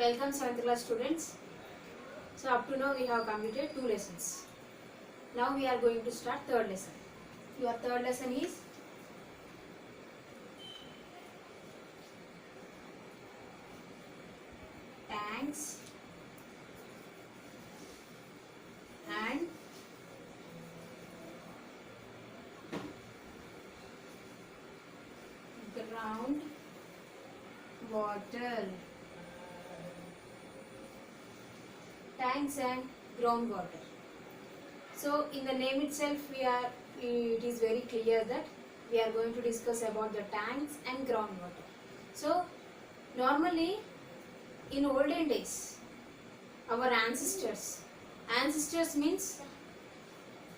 Welcome 7th class students. So up to now we have completed 2 lessons. Now we are going to start third lesson. Your third lesson is tanks and ground water. Tanks and groundwater. So in the name itself it is very clear that we are going to discuss about the tanks and groundwater. So normally in olden days our ancestors means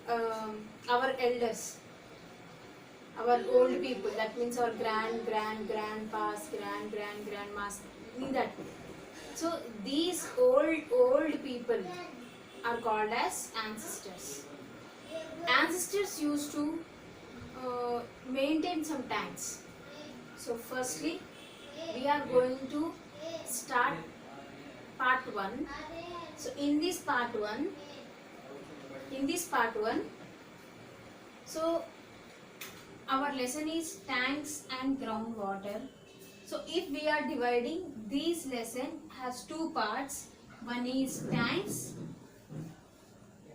our elders, our old people, that means our grandpas, grandmas, in that way. So these old people are called as ancestors. Ancestors used to maintain some tanks. So firstly we are going to start part 1. So in this part 1, so our lesson is tanks and groundwater. So if we are dividing, this lesson has 2 parts. One is tanks,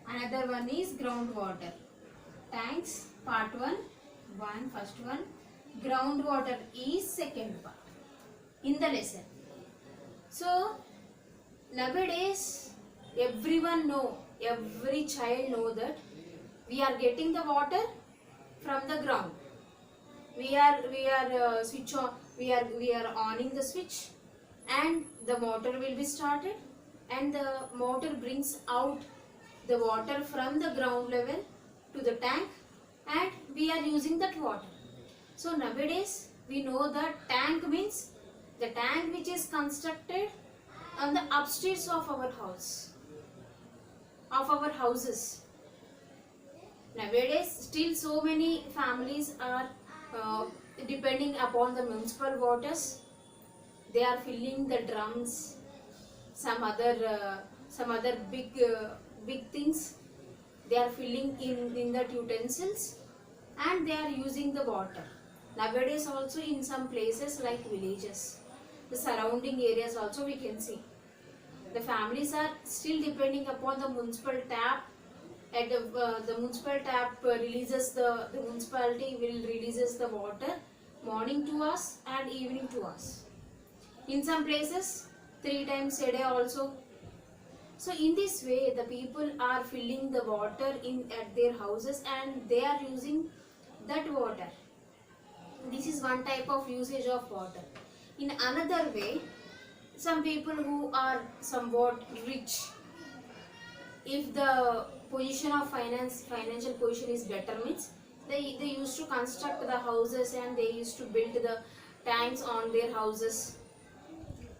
another one is groundwater. Tanks part 1, first one. Groundwater is second part in the lesson. So nowadays everyone know, every child know that we are getting the water from the ground. We are switch on, we are oning the switch and the motor will be started, and the motor brings out the water from the ground level to the tank, and we are using that water. So nowadays we know that tank means the tank which is constructed on the upstairs of our house, of our houses. Nowadays still so many families are depending upon the municipal waters. They are filling the drums, some other big things they are filling in the utensils, and they are using the water. Nowadays also in some places like villages, the surrounding areas also we can see the families are still depending upon the municipal tap. At the municipal tap releases the municipality will releases the water morning to us and evening to us. In some places 3 times a day also. So in this way the people are filling the water at their houses and they are using that water. This is one type of usage of water. In another way, some people who are somewhat rich, if the position of financial position is better, means they used to construct the houses and they used to build the tanks on their houses,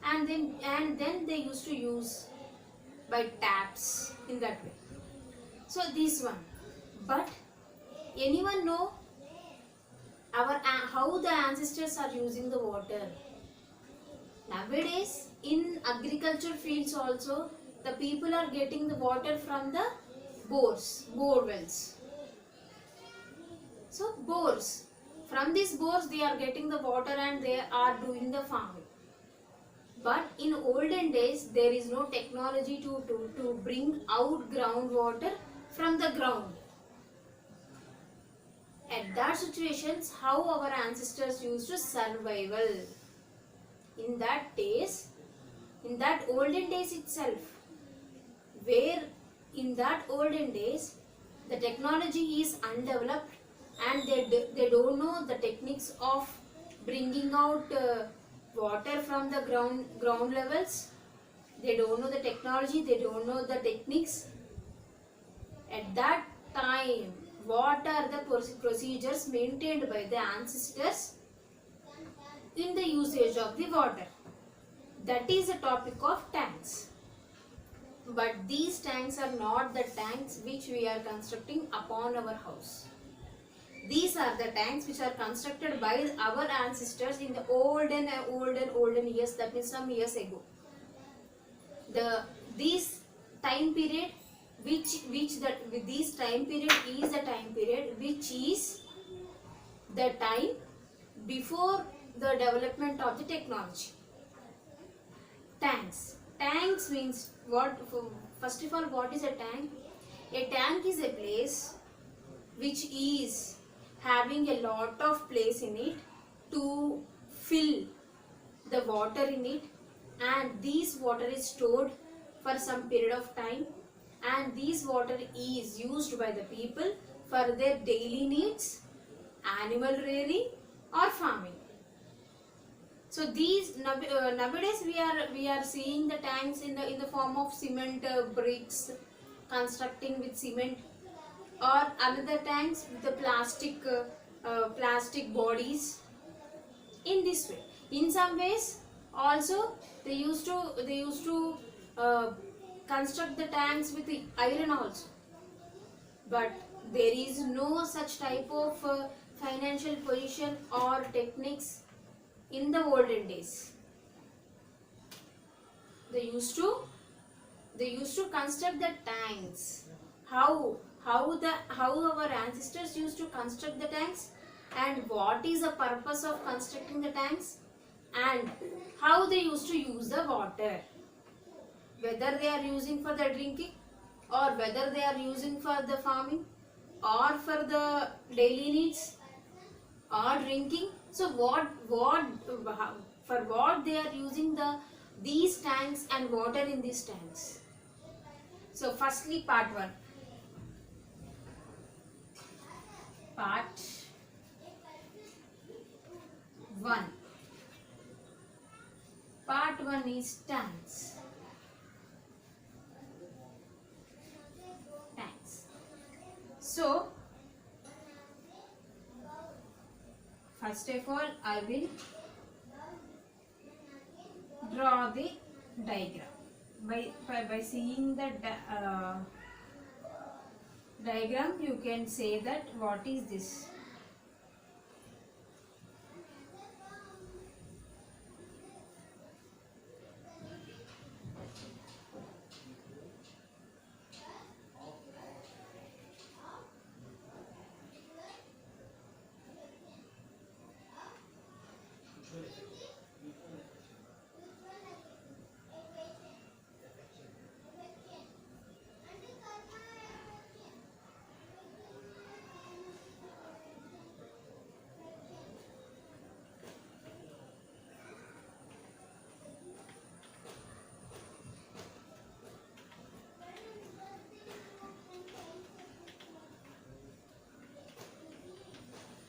and then they used to use by taps in that way. So this one, but anyone know how the ancestors are using the water? Nowadays in agriculture fields also the people are getting the water from the bore wells. So bores, from these bores they are getting the water and they are doing the farming. But in olden days there is no technology to bring out groundwater from the ground. At that situations, how our ancestors used to survival? In that olden days itself, where in that olden days the technology is undeveloped and they don't know the techniques of bringing out water from the ground levels. They don't know the technology, they don't know the techniques. At that time, what are the procedures maintained by the ancestors in the usage of the water? That is the topic of tanks. But these tanks are not the tanks which we are constructing upon our house. These are the tanks which are constructed by our ancestors in the olden years, that means some years ago. the this time period which that with this time period is the time period which is the time before the development of the technology. Tanks means what? First of all, what is a tank? A tank is a place which is having a lot of place in it to fill the water in it, and this water is stored for some period of time, and this water is used by the people for their daily needs, animal rearing or farming. So these nowadays we are seeing the tanks in the form of cement bricks, constructing with cement, or another tanks with the plastic bodies. In this way, in some ways also they used to uh, construct the tanks with the iron also, but there is no such type of financial position or techniques in the olden days. They used to construct the tanks. How our ancestors used to construct the tanks, and what is the purpose of constructing the tanks, and how they used to use the water, whether they are using for the drinking, or whether they are using for the farming, or for the daily needs, or drinking. So for what they are using these tanks and water in these tanks. So firstly, part 1. Part 1. Part 1 is tanks. So first of all, I will draw the diagram. By seeing the diagram, you can say that what is this.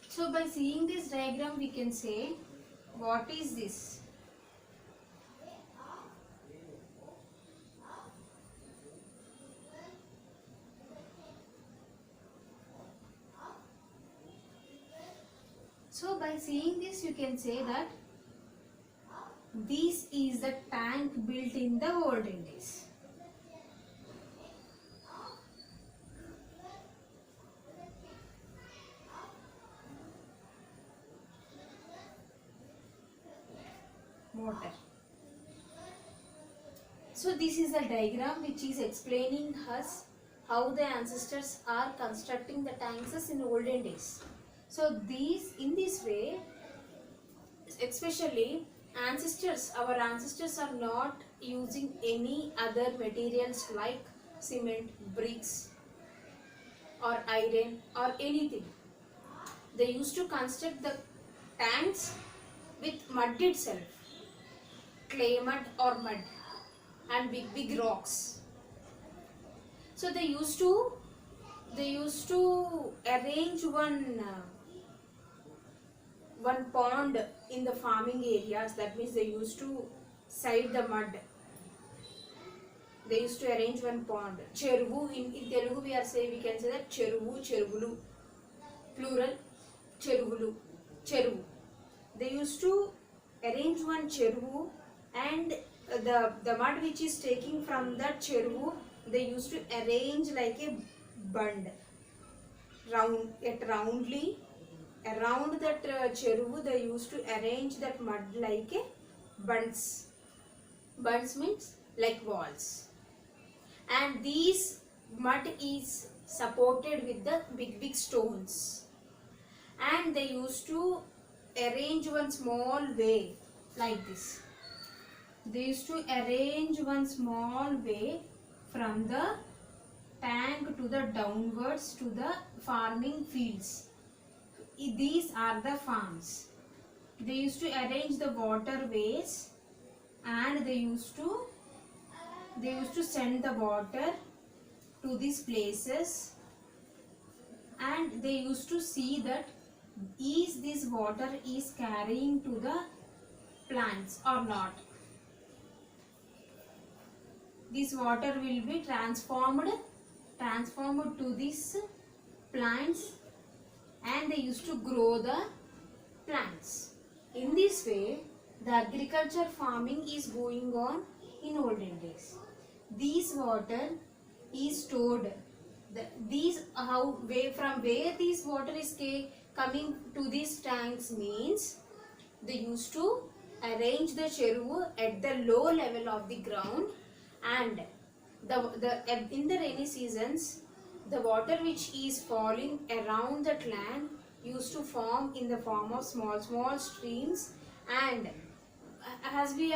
So by seeing this diagram, we can say, what is this? So by seeing this, you can say that this is the tank built in the olden days. Water. So this is a diagram which is explaining us how the ancestors are constructing the tanks in olden days. So in this way, especially our ancestors are not using any other materials like cement, bricks or iron or anything. They used to construct the tanks with mud itself, clay mud or mud, and big rocks. So they used to arrange one pond in the farming areas. That means they used to side the mud. They used to arrange one pond. Cheruvu, in Telugu we can say that cheruvu, cheruvulu, plural cheruvulu, cheruvu. They used to arrange one cheruvu, and the mud which is taking from that cheruvu, they used to arrange like a bund roundly around that cheruvu. They used to arrange that mud like a bunds. Bunds means like walls. And these mud is supported with the big stones, and they used to arrange one small way like this. They used to arrange one small way from the tank to the downwards to the farming fields. These are the farms. They used to arrange the waterways, and they used to send the water to these places, and they used to see that is this water is carrying to the plants or not. This water will be transformed to these plants, and they used to grow the plants. In this way, the agriculture farming is going on in olden days. This water is stored. From where this water is coming to these tanks means they used to arrange the cheruvu at the low level of the ground, and in the rainy seasons, the water which is falling around that land used to form in the form of small streams. And as we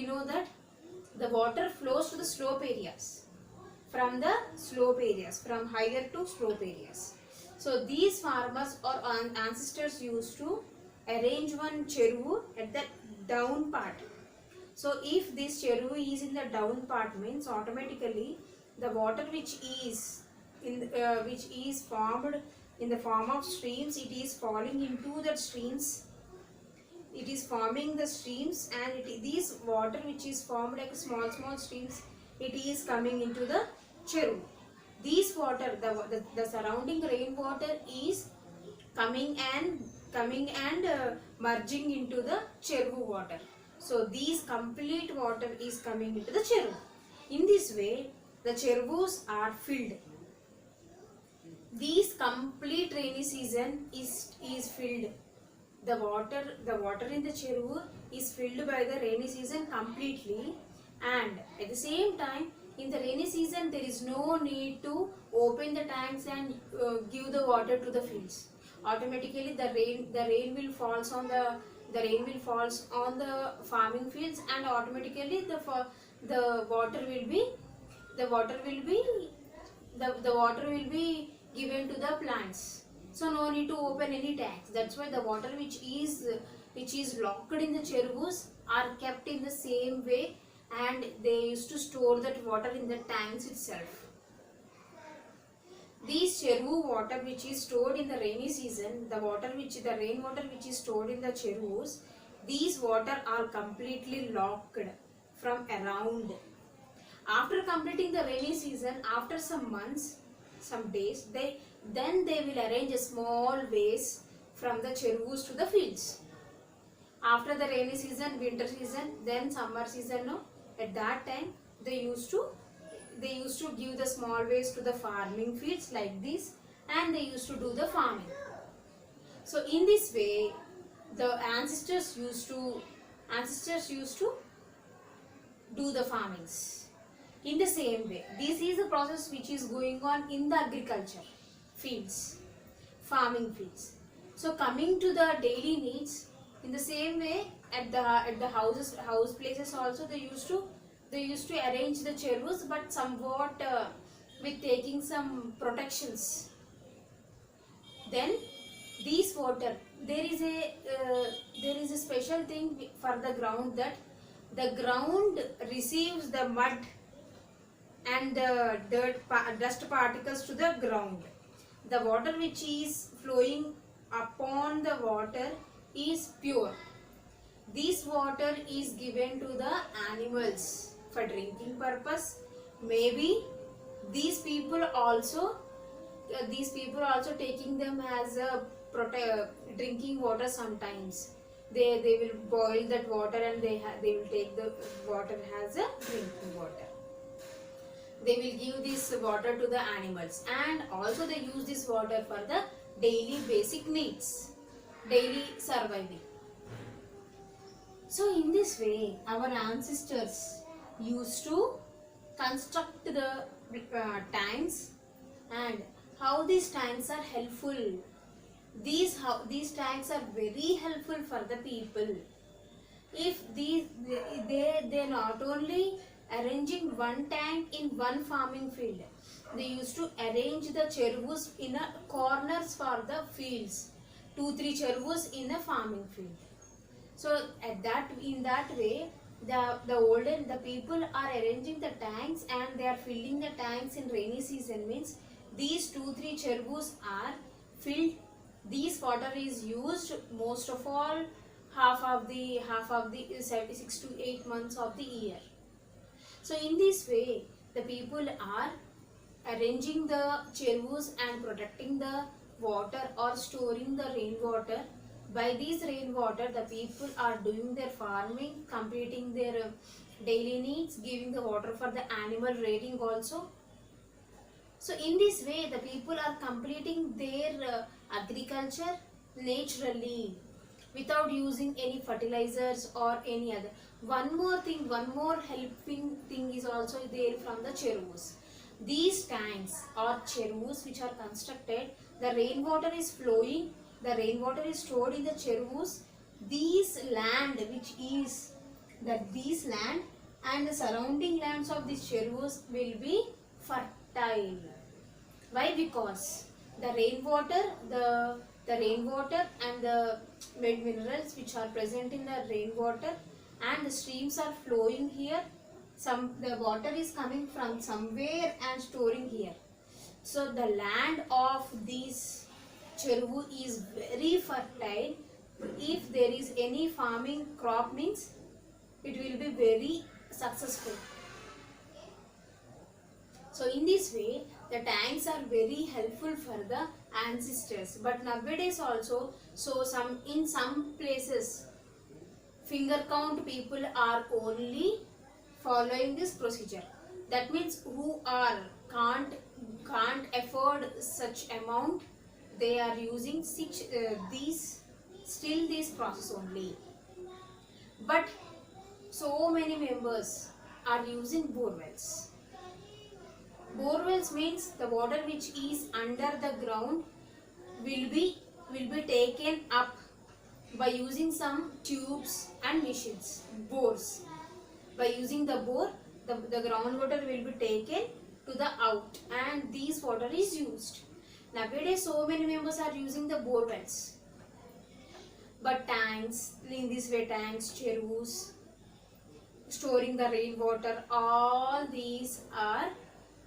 know that the water flows to the slope areas, from higher to slope areas. So these farmers or ancestors used to arrange one cheruvu at the down part. So if this cheruvu is in the down part means automatically the water which is formed in the form of streams, it is falling into the streams. It is forming the streams, and these water which is formed like small streams, it is coming into the cheruvu. These water, the surrounding rainwater is coming and merging into the cheruvu water. So these complete water is coming into the cheruvu. In this way, the cheruvus are filled. This complete rainy season is filled. The water in the cheruvu is filled by the rainy season completely, and at the same time, in the rainy season there is no need to open the tanks and give the water to the fields. Automatically the rain will falls on the farming fields, and automatically the water will be given to the plants. So no need to open any tanks. That's why the water which is locked in the cheruvus are kept in the same way, and they used to store that water in the tanks itself. These cheruvu water which is stored in the rainy season, the rainwater which is stored in the cheruvus, these water are completely locked from around. After completing the rainy season, after some months, some days, they will arrange a small ways from the cheruvus to the fields. After the rainy season, winter season, then summer season, no, at that time they used to give the small ways to the farming fields like this, and they used to do the farming. So in this way, the ancestors used to do the farmings. In the same way, this is the process which is going on in the agriculture fields, farming fields. So coming to the daily needs, in the same way at the house places also they used to arrange the cheruvus, but somewhat with taking some protections. Then these water, there is a special thing for the ground, that the ground receives the mud and the dust particles to the ground. The water which is flowing upon the water is pure. This water is given to the animals for drinking purpose. Maybe these people also taking them as a drinking water sometimes. They will boil that water, and they will take the water as a drinking water. They will give this water to the animals, and also they use this water for the daily basic needs, daily surviving. So in this way, our ancestors used to construct the tanks, and how these tanks are helpful. These tanks are very helpful for the people. If they not only arranging one tank in one farming field, they used to arrange the chervus in a corners for the fields, 2-3 chervus in a farming field. So in that way, the people are arranging the tanks and they are filling the tanks in rainy season. Means these 2-3 chervus are filled. This water is used most of all half of the 6 to 8 months of the year. So in this way, the people are arranging the chervus and protecting the water or storing the rainwater. By these rainwater, the people are doing their farming, completing their daily needs, giving the water for the animal raiding also. So in this way, the people are completing their agriculture naturally, without using any fertilizers or any other. One more helping thing is also there from the chervus. These tanks or chervus which are constructed, the rainwater is flowing, the rainwater is stored in the chervus. These land and the surrounding lands of these chervus will be fertile. Why? Because the rainwater, the rainwater and the minerals which are present in the rainwater, and the streams are flowing here. The water is coming from somewhere and storing here. So the land of this chervu is very fertile. If there is any farming crop, means it will be very successful. So in this way, the tanks are very helpful for the ancestors. But nowadays also, so in some places, finger count people are only following this procedure. That means who can't afford such amount, they are using this process only. But so many members are using borewells. Borewells means the water which is under the ground will be taken up by using some tubes and machines, bores. By using the bore, the groundwater will be taken to the out, and this water is used. Nowadays, so many members are using the borewells. But tanks, in this way, tanks, chervus, storing the rainwater, all these are,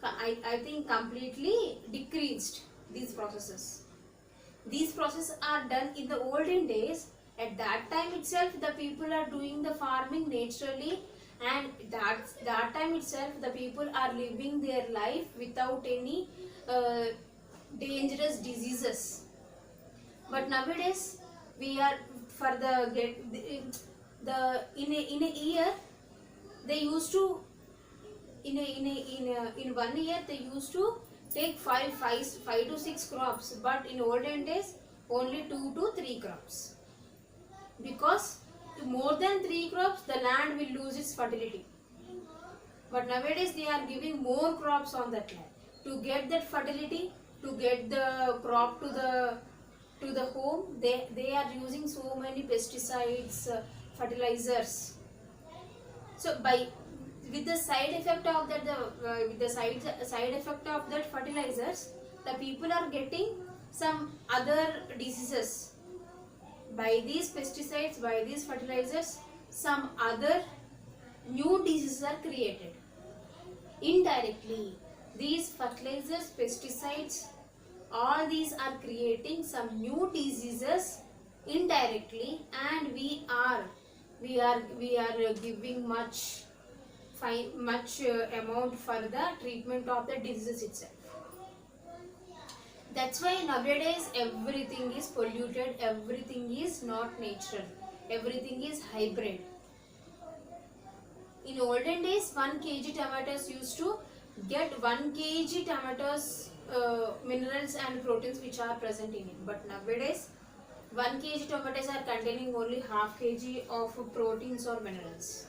I think, completely decreased, these processes. These processes are done in the olden days. At that time itself, the people are doing the farming naturally, and that time itself, the people are living their life without any dangerous diseases. But nowadays, we are for in a year, they used to in 1 year they used to take 5 to 6 crops, but in olden days only 2 to 3 crops, because more than 3 crops the land will lose its fertility. But nowadays they are giving more crops on that land to get that fertility, to get the crop to the home. They are using so many pesticides, fertilizers. So with the side effect of that, side effect of that fertilizers, the people are getting some other diseases. By these pesticides, by these fertilizers, some other new diseases are created. Indirectly, these fertilizers, pesticides, all these are creating some new diseases indirectly, and we are giving much amount for the treatment of the diseases itself. That's why nowadays everything is polluted, everything is not natural, everything is hybrid. In olden days, 1 kg tomatoes used to get 1 kg tomatoes minerals and proteins which are present in it. But nowadays, 1 kg tomatoes are containing only half kg of proteins or minerals.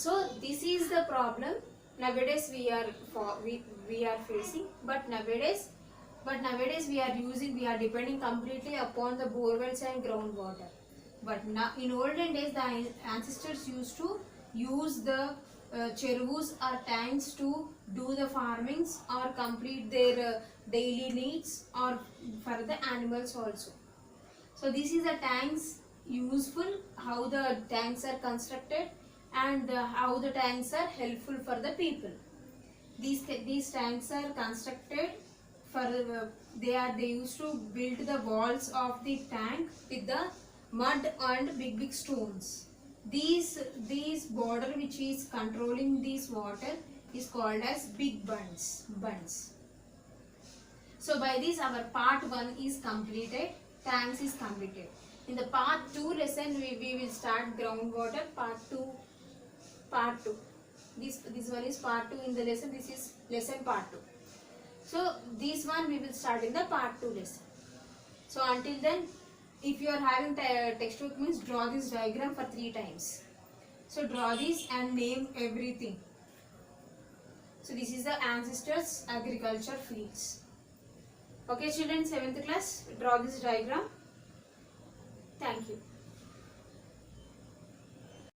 So this is the problem nowadays we are facing. But nowadays we are depending completely upon the borewells and groundwater. But now in olden days the ancestors used to use the chervus or tanks to do the farmings or complete their daily needs or for the animals also. So this is the tanks useful, how the tanks are constructed, and how the tanks are helpful for the people. These tanks are constructed for they used to build the walls of the tank with the mud and big stones. These border which is controlling this water is called as big bunds. So by this our part 1 is completed, tanks is completed. In the part 2 lesson we will start groundwater part 2. This one is part 2 in the lesson, this is lesson part 2. So this one we will start in the part 2 lesson. So until then, if you are having textbook, means draw this diagram for 3 times. So draw this and name everything. So this is the ancestors agriculture fields. Okay children, 7th class, draw this diagram. Thank you.